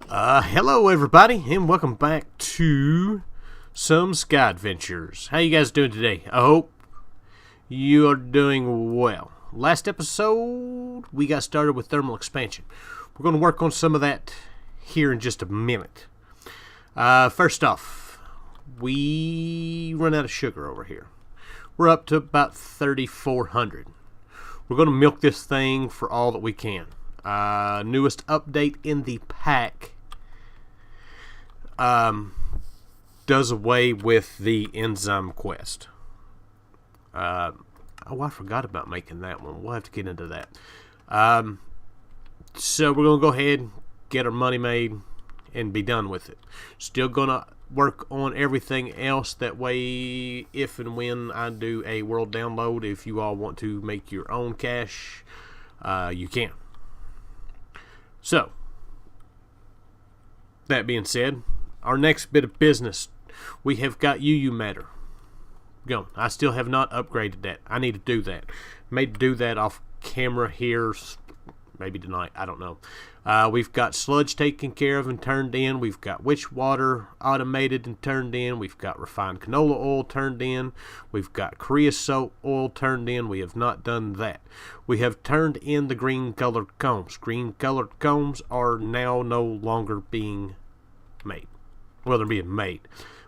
Hello everybody, and welcome back to some Sky Adventures. How you guys doing today? I hope you are doing well. Last episode, we got started with thermal expansion. We're going to work on some of that here in just a minute. First off, we run out of sugar over here. We're up to about 3,400. We're going to milk this thing for all that we can. Newest update in the pack does away with the enzyme quest. I forgot about making that one. We'll have to get into that. So we're going to go ahead, get our money made, and be done with it. Still going to work on everything else. That way, if and when I do a world download, if you all want to make your own cash, you can. So, that being said, our next bit of business, we have got UU matter going. I still have not upgraded that. I need to do that. May do that off camera here, maybe tonight. I don't know. We've got sludge taken care of and turned in. We've got witch water automated and turned in. We've got refined canola oil turned in. We've got creosote oil turned in. We have not done that. We have turned in the green colored combs. Green colored combs are now no longer being made. Well, they're being made.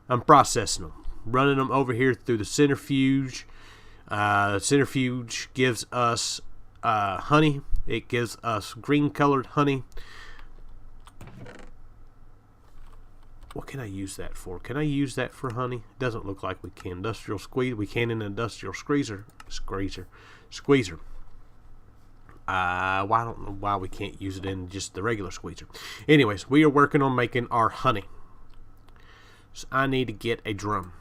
I'm processing them, running them over here through the centrifuge. Centrifuge gives us honey. It gives us green colored honey. What can I use that for? Can I use that for honey? It doesn't look like we can. Industrial squeeze. We can in an industrial squeezer. I don't know why we can't use it in just the regular squeezer. Anyways, we are working on making our honey. So I need to get a drum.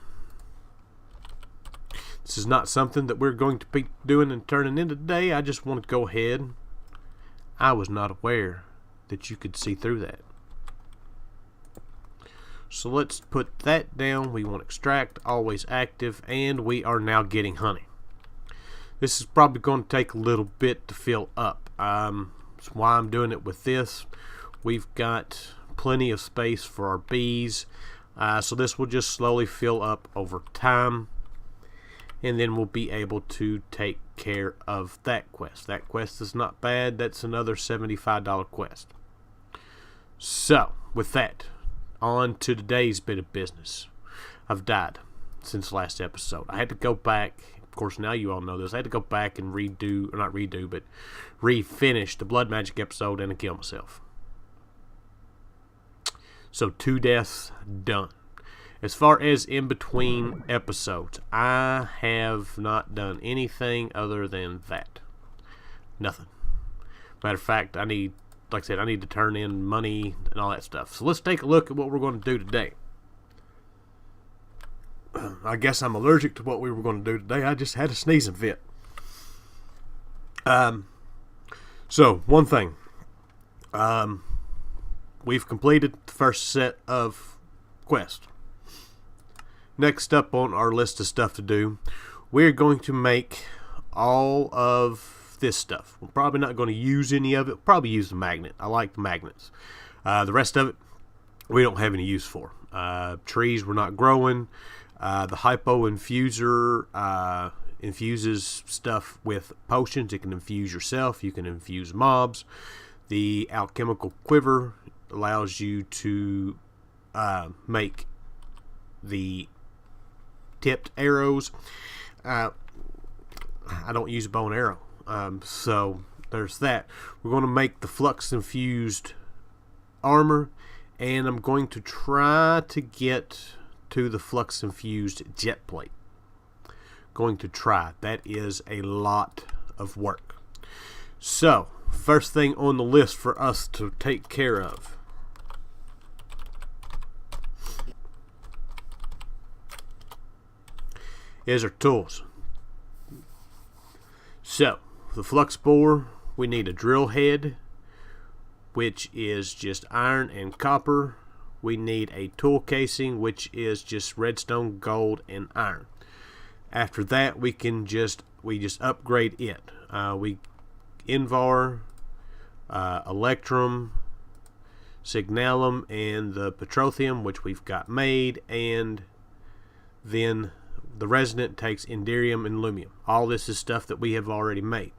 This is not something that we're going to be doing and turning in today. I just want to go ahead. I was not aware that you could see through that. So let's put that down. We want extract, always active, and we are now getting honey. This is probably going to take a little bit to fill up. That's why I'm doing it with this. We've got plenty of space for our bees. So this will just slowly fill up over time. And then we'll be able to take care of that quest. That quest is not bad. That's another $75 quest. So, with that, on to today's bit of business. I've died since last episode. I had to go back. Of course, now you all know this. I had to go back and refinish the Blood Magic episode and kill myself. So 2 deaths done. As far as in between episodes, I have not done anything other than that. Nothing. Matter of fact, I need to turn in money and all that stuff. So let's take a look at what we're going to do today. I guess I'm allergic to what we were going to do today. I just had a sneezing fit. So, one thing. We've completed the first set of quests. Next up on our list of stuff to do, we're going to make all of this stuff. We're probably not going to use any of it. We'll probably use the magnet. I like the magnets. The rest of it, we don't have any use for. Trees we're not growing. The Hypo Infuser infuses stuff with potions. It can infuse yourself. You can infuse mobs. The Alchemical Quiver allows you to make the tipped arrows. I don't use a bow and arrow, so there's that. We're going to make the Flux Infused armor, and I'm going to try to get to the Flux Infused jet plate. Going to try. That is a lot of work. So, first thing on the list for us to take care of is our tools. So, the flux bore, we need a drill head, which is just iron and copper. We need a tool casing, which is just redstone, gold, and iron. After that, we just upgrade it. We Invar, Electrum, signalum and the petroleum, which we've got made, and then the resonant takes indium and lumium. All this is stuff that we have already made.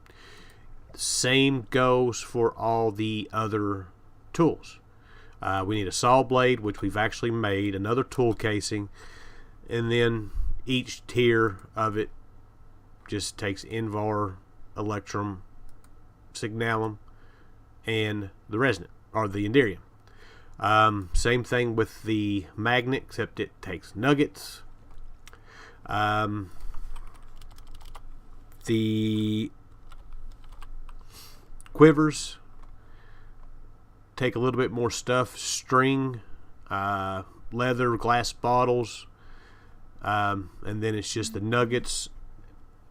The same goes for all the other tools. We need a saw blade, which we've actually made, another tool casing, and then each tier of it just takes invar, electrum, signalum, and the resonant, or the indium. Same thing with the magnet, except it takes nuggets. The quivers take a little bit more stuff, string, leather, glass bottles, and then it's just the nuggets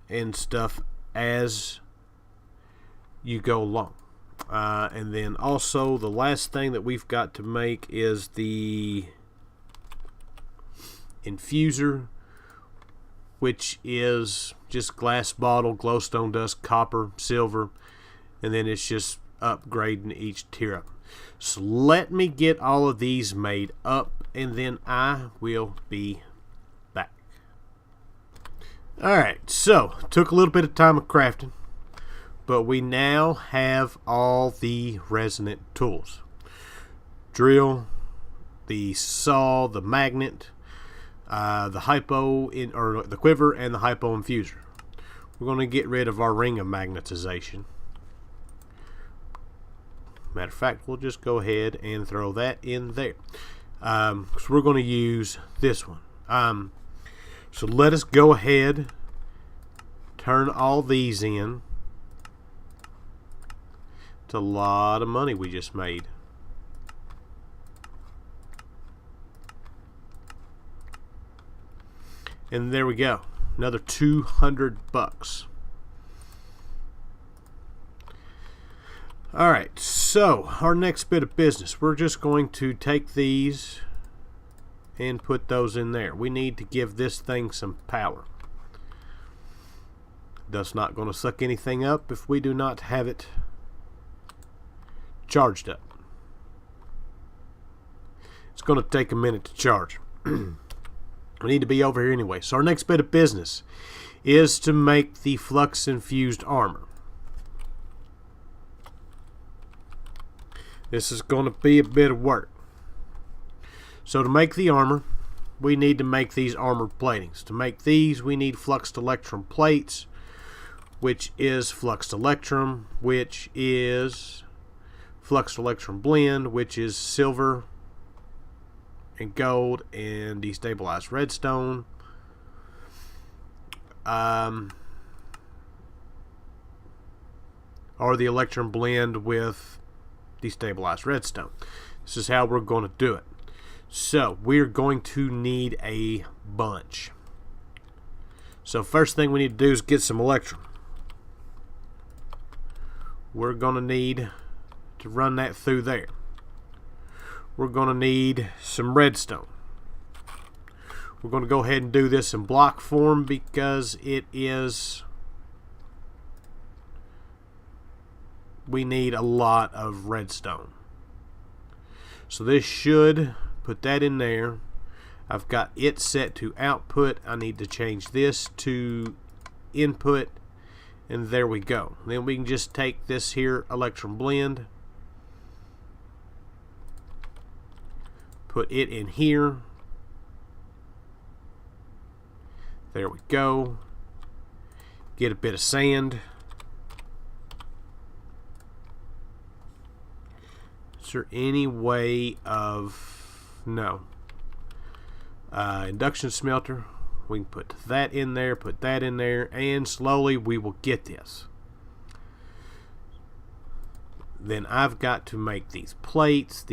and stuff as you go along. And then also the last thing that we've got to make is the infuser, which is just glass bottle, glowstone dust, copper, silver, and then it's just upgrading each tier up. So let me get all of these made up, and then I will be back. Alright, so took a little bit of time of crafting, but we now have all the resonant tools. Drill, the saw, the magnet, the hypo or the quiver, and the hypo infuser. We're going to get rid of our ring of magnetization. Matter of fact, we'll just go ahead and throw that in there. So we're going to use this one. So let us go ahead, turn all these in. It's a lot of money we just made. And there we go. Another 200 bucks. Alright, so our next bit of business. We're just going to take these and put those in there. We need to give this thing some power. That's not going to suck anything up if we do not have it charged up. It's going to take a minute to charge. We need to be over here anyway. So our next bit of business is to make the flux infused armor. This is going to be a bit of work. So to make the armor, we need to make these armor platings. To make these, we need fluxed electrum plates, which is fluxed electrum, which is fluxed electrum blend, which is silver and gold and destabilized redstone. Or the electrum blend with destabilized redstone. This is how we're going to do it. So we're going to need a bunch. So first thing we need to do is get some electrum. We're going to need to run that through there. We're going to need some redstone. We're going to go ahead and do this in block form because it is, we need a lot of redstone. So this should put that in there. I've got it set to output. I need to change this to input, and there we go. Then we can just take this here electrum blend, put it in here. There we go. Get a bit of sand. Is there any way of, no. Induction smelter. We can put that in there, put that in there, and slowly we will get this. Then I've got to make these plates,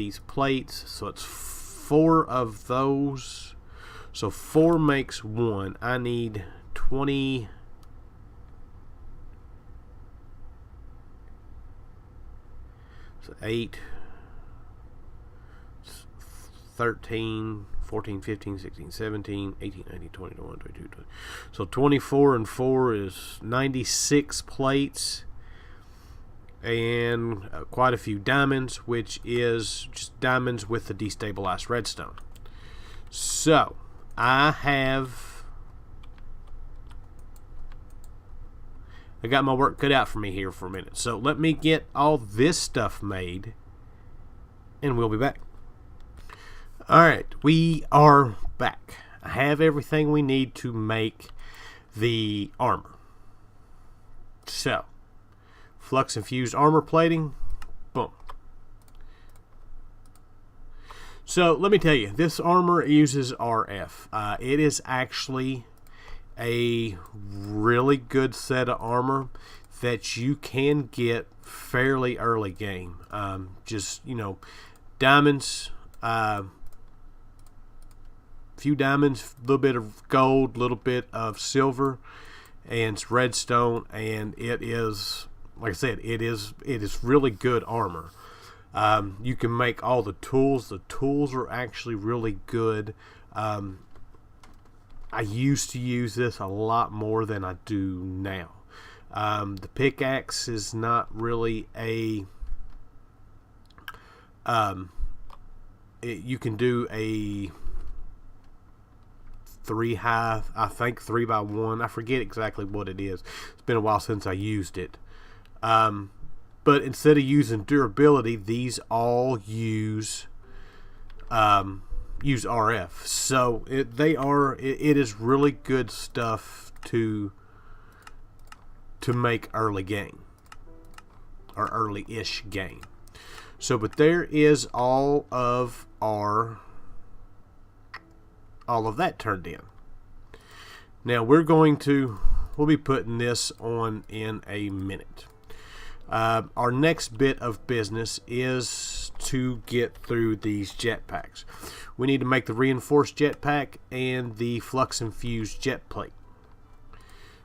so it's 4 of those. So 4 makes 1. I need 20. So 8, 13, 14, 15, 16, 17, 18, 19, 20, 21, 22, 20. So 24 and 4 is 96 plates. and quite a few diamonds, which is just diamonds with the destabilized redstone. So I got my work cut out for me here for a minute. So let me get all this stuff made, and we'll be back. Alright, we are back. I have everything we need to make the armor. So Flux infused armor plating, boom. So let me tell you, this armor uses RF. It is actually a really good set of armor that you can get fairly early game. Just, you know, diamonds, few diamonds, a little bit of gold, a little bit of silver, and it's redstone, and it is, like I said, it is really good armor. You can make all the tools. The tools are actually really good. I used to use this a lot more than I do now. The pickaxe is not really a... you can do a 3-high, I think 3x1. I forget exactly what it is. It's been a while since I used it. But instead of using durability, these all use RF. So it is really good stuff to make early game, or early-ish game. So, but there is all of that turned in. Now we'll be putting this on in a minute. Our next bit of business is to get through these jetpacks. We need to make the reinforced jetpack and the flux infused jet plate.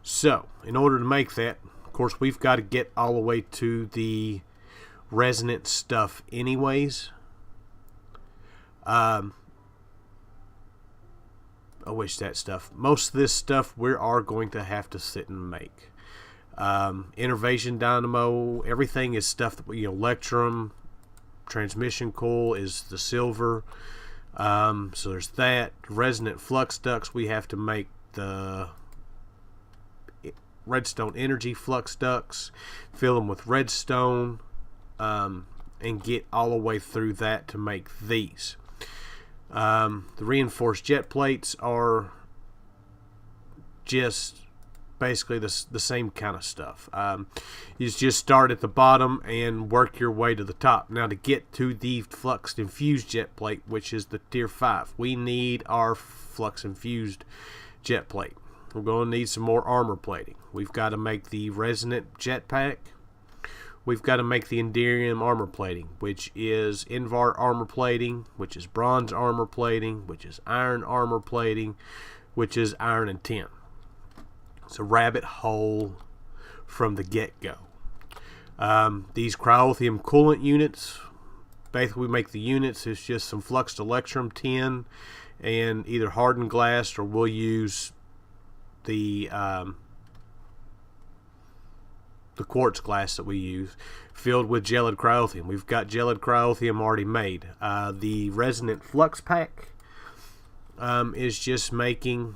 So in order to make that, of course, we've got to get all the way to the resonant stuff anyways. I wish that stuff. Most of this stuff we are going to have to sit and make. Innervation dynamo, everything is stuff that we, electrum, transmission coil is the silver. So there's that. Resonant flux ducts, we have to make the redstone energy flux ducts, fill them with redstone, and get all the way through that to make these. The reinforced jet plates are just basically the same kind of stuff. You just start at the bottom and work your way to the top. Now to get to the flux infused jet plate, which is the tier 5, we need our flux infused jet plate. We're going to need some more armor plating. We've got to make the resonant jetpack. We've got to make the Enderium armor plating, which is Invar armor plating, which is bronze armor plating, which is iron armor plating, which is iron and tin. It's a rabbit hole from the get-go. These cryothium coolant units, basically we make the units. It's just some fluxed electrum, tin, and either hardened glass, or we'll use the quartz glass that we use, filled with gelid cryothium. We've got gelid cryothium already made. The resonant flux pack is just making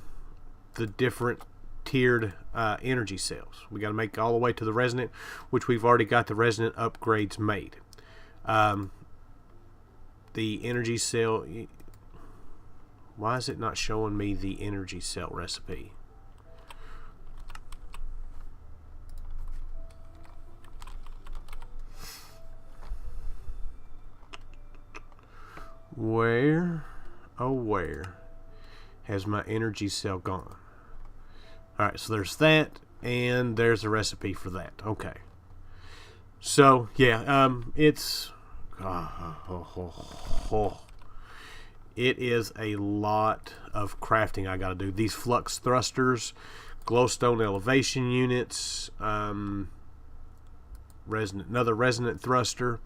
the different tiered energy cells. We got to make all the way to the resonant, which we've already got the resonant upgrades made. The energy cell, why is it not showing me the energy cell recipe? Where, oh where has my energy cell gone? Alright, so there's that, and there's a recipe for that. Okay. So, yeah, it's... it is a lot of crafting I gotta do. These flux thrusters, glowstone elevation units, another resonant thruster.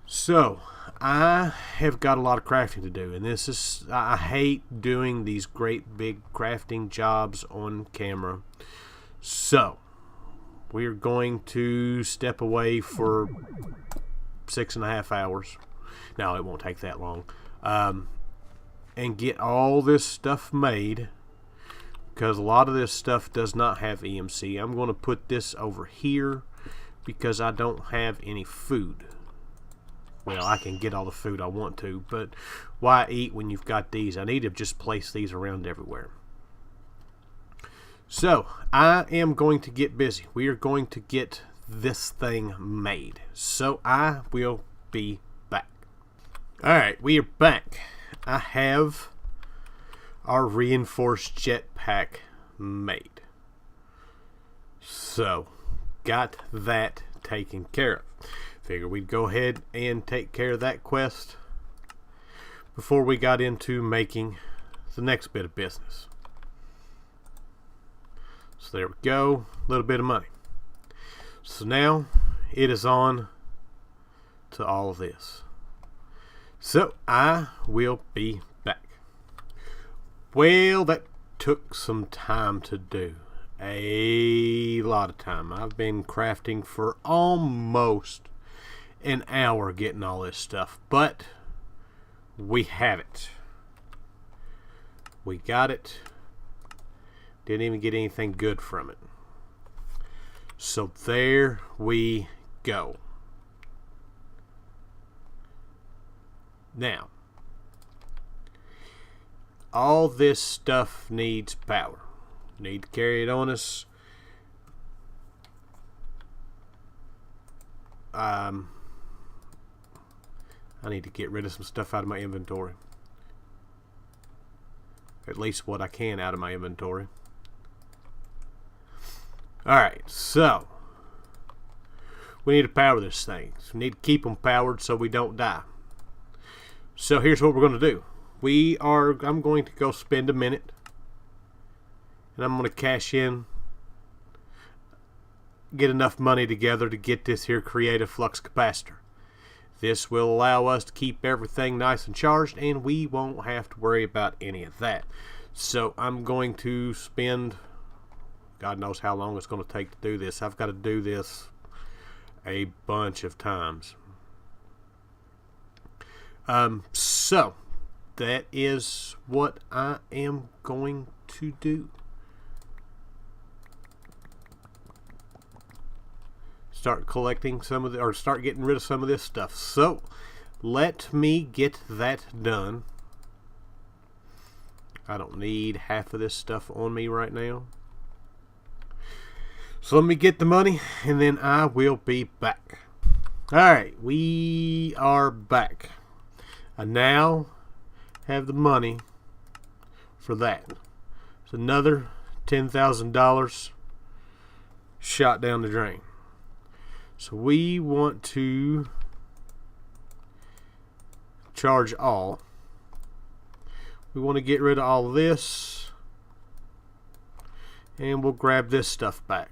So, I have got a lot of crafting to do, and this is, I hate doing these great big crafting jobs on camera. So, we're going to step away for 6.5 hours. No, it won't take that long. And get all this stuff made, because a lot of this stuff does not have EMC. I'm going to put this over here because I don't have any food. Well, I can get all the food I want to, but why eat when you've got these? I need to just place these around everywhere. So, I am going to get busy. We are going to get this thing made. So, I will be back. Alright, we are back. I have our reinforced jetpack made. So, got that taken care of. Figure we'd go ahead and take care of that quest before we got into making the next bit of business. So there we go, a little bit of money. So now it is on to all of this. So I will be back. Well, that took some time to do. A lot of time. I've been crafting for almost an hour getting all this stuff, but we have it. We got it. Didn't even get anything good from it. So there we go. Now, all this stuff needs power. Need to carry it on us. I need to get rid of some stuff out of my inventory. At least what I can out of my inventory. Alright, so we need to power this thing. So we need to keep them powered so we don't die. So here's what we're going to do. I'm going to go spend a minute, and I'm going to cash in, get enough money together to get this here creative flux capacitor. This will allow us to keep everything nice and charged, and we won't have to worry about any of that. So I'm going to spend, God knows how long it's going to take to do this. I've got to do this a bunch of times. So that is what I am going to do. Start collecting some of the, or start getting rid of some of this stuff. So let me get that done. I don't need half of this stuff on me right now. So let me get the money, and then I will be back. Alright, we are back. I now have the money for that. It's another $10,000 shot down the drain. So we want to charge all. We want to get rid of all of this, and we'll grab this stuff back.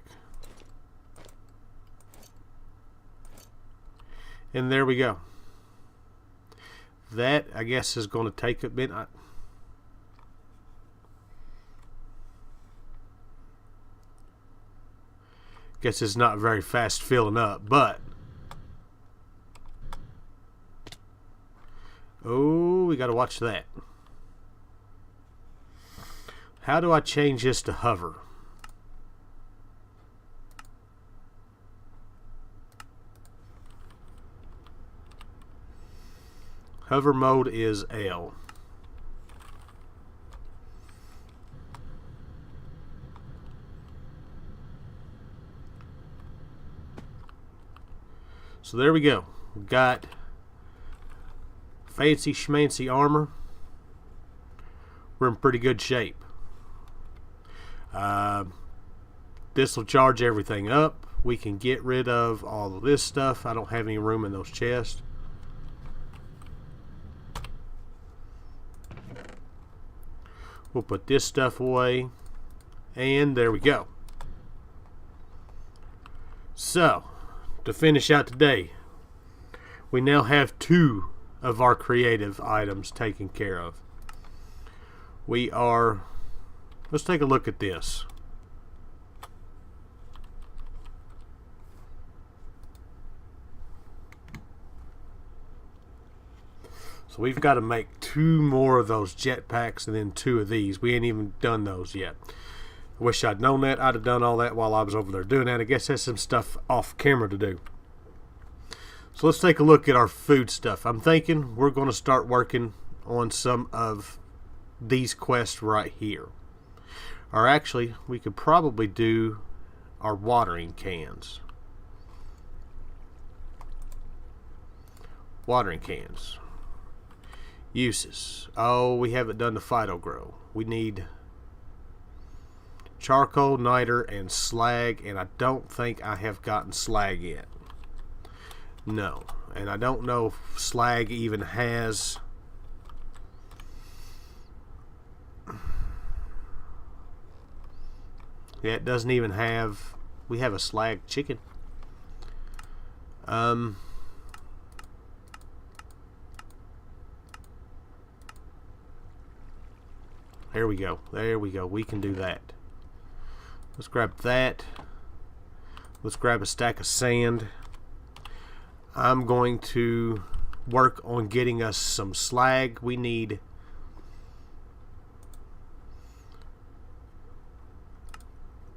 And there we go. That, I guess, is going to take a bit. Guess it's not very fast filling up, but oh, we got to watch that. How do I change this to hover? Hover mode is L. So there we go. We've got fancy schmancy armor. We're in pretty good shape. This will charge everything up. We can get rid of all of this stuff. I don't have any room in those chests. We'll put this stuff away, and there we go. So, to finish out today, we now have 2 of our creative items taken care of. Let's take a look at this. So we've got to make 2 more of those jetpacks and then 2 of these. We ain't even done those yet. I wish I'd known that. I'd have done all that while I was over there doing that. I guess that's some stuff off camera to do. So let's take a look at our food stuff. I'm thinking we're going to start working on some of these quests right here. Or actually, we could probably do our watering cans. Watering cans. Uses. Oh, we haven't done the phyto grow. We need charcoal, niter, and slag, and I don't think I have gotten slag yet. No, and I don't know if slag even has yeah, it doesn't even have, we have a slag chicken. There we go. There we go. We can do that. Let's grab that. Let's grab a stack of sand. I'm going to work on getting us some slag. We need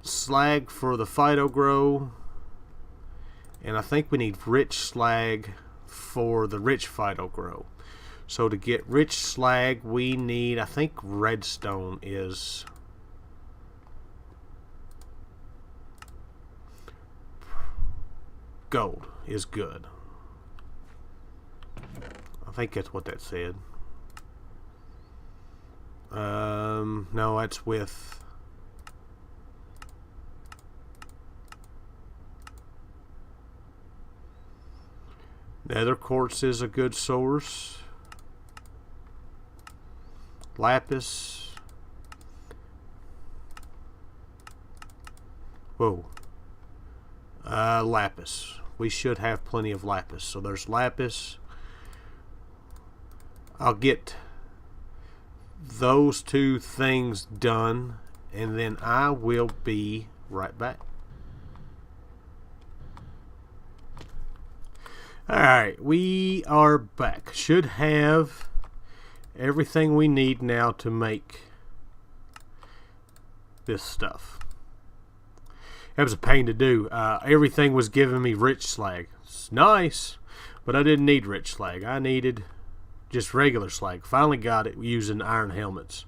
slag for the phyto grow, and I think we need rich slag for the rich phyto grow. So to get rich slag, we need, I think redstone is gold is good. I think that's what that said. No, that's with nether quartz is a good source. Lapis. Whoa. Lapis. We should have plenty of lapis. So there's lapis. I'll get those 2 things done, and then I will be right back. Alright, we are back. Should have everything we need now to make this stuff. That was a pain to do. Everything was giving me rich slag. It's nice, but I didn't need rich slag. I needed just regular slag. Finally got it using iron helmets.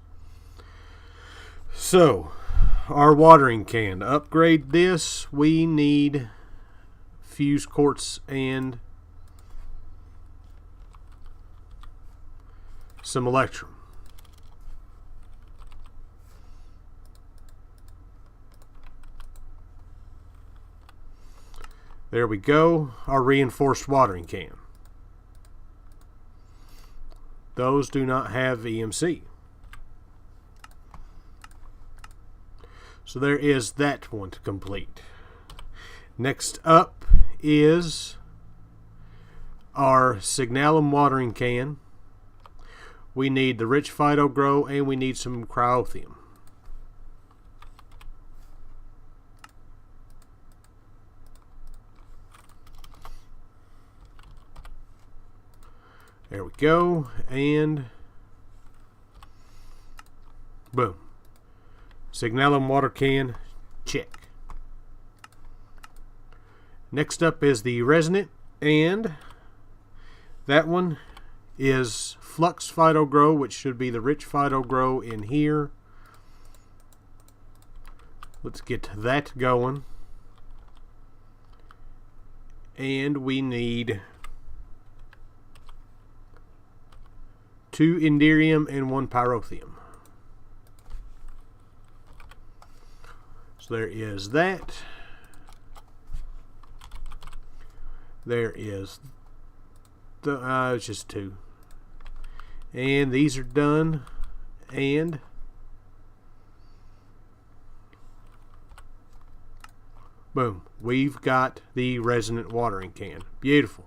So, our watering can. To upgrade this, we need fused quartz and some electrum. There we go. Our reinforced watering can. Those do not have EMC. So there is that one to complete. Next up is our Signalum watering can. We need the rich phyto grow, and we need some cryothium. There we go, and boom. Signalum water can, check. Next up is the Resonant, and that one is Flux Phyto Grow, which should be the rich phyto grow in here. Let's get that going. And we need 2 Enderium and 1 Pyrotheum. So there is that. There is the it's just 2. And these are done, and boom, we've got the Resonant watering can. Beautiful.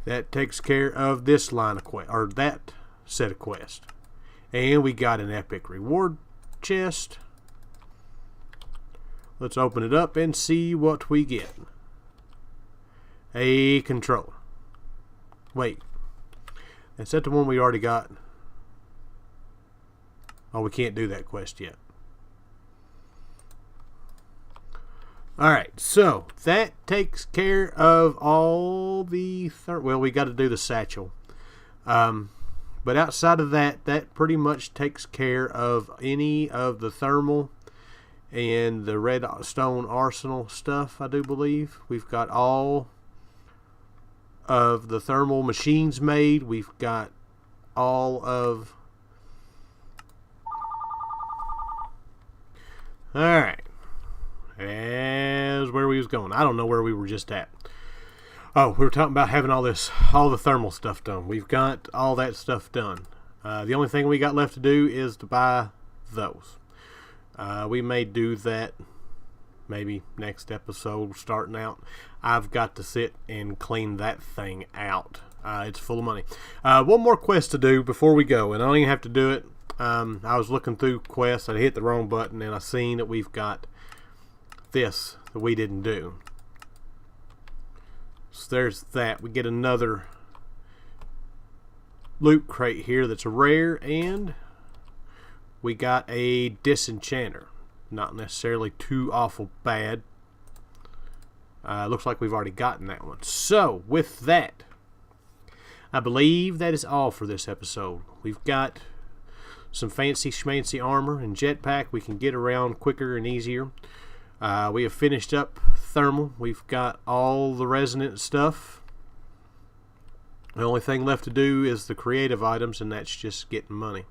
That takes care of this line of quest, or that set of quests. And we got an epic reward chest. Let's open it up and see what we get. A controller. Wait, Is that the one we already got? Oh, we can't do that quest yet. Alright, so that takes care of all the... well, we got to do the satchel. But outside of that, that pretty much takes care of any of the thermal and the redstone arsenal stuff, I do believe. We've got all of the thermal machines made. We've got all of... Alright. As where we was going. I don't know where we were just at. Oh, we were talking about having all the thermal stuff done. We've got all that stuff done. The only thing we got left to do is to buy those. We may do that maybe next episode starting out. I've got to sit and clean that thing out. It's full of money. One more quest to do before we go, and I don't even have to do it. I was looking through quests. I hit the wrong button, and I seen that we've got this that we didn't do. So there's that. We get another loot crate here that's a rare, and we got a disenchanter. Not necessarily too awful bad. Looks like we've already gotten that one. So with that, I believe that is all for this episode. We've got some fancy schmancy armor and jetpack. We can get around quicker and easier. We have finished up thermal. We've got all the resonant stuff. The only thing left to do is the creative items, and that's just getting money.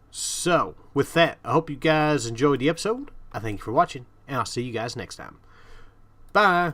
So, with that, I hope you guys enjoyed the episode. I thank you for watching, and I'll see you guys next time. Bye!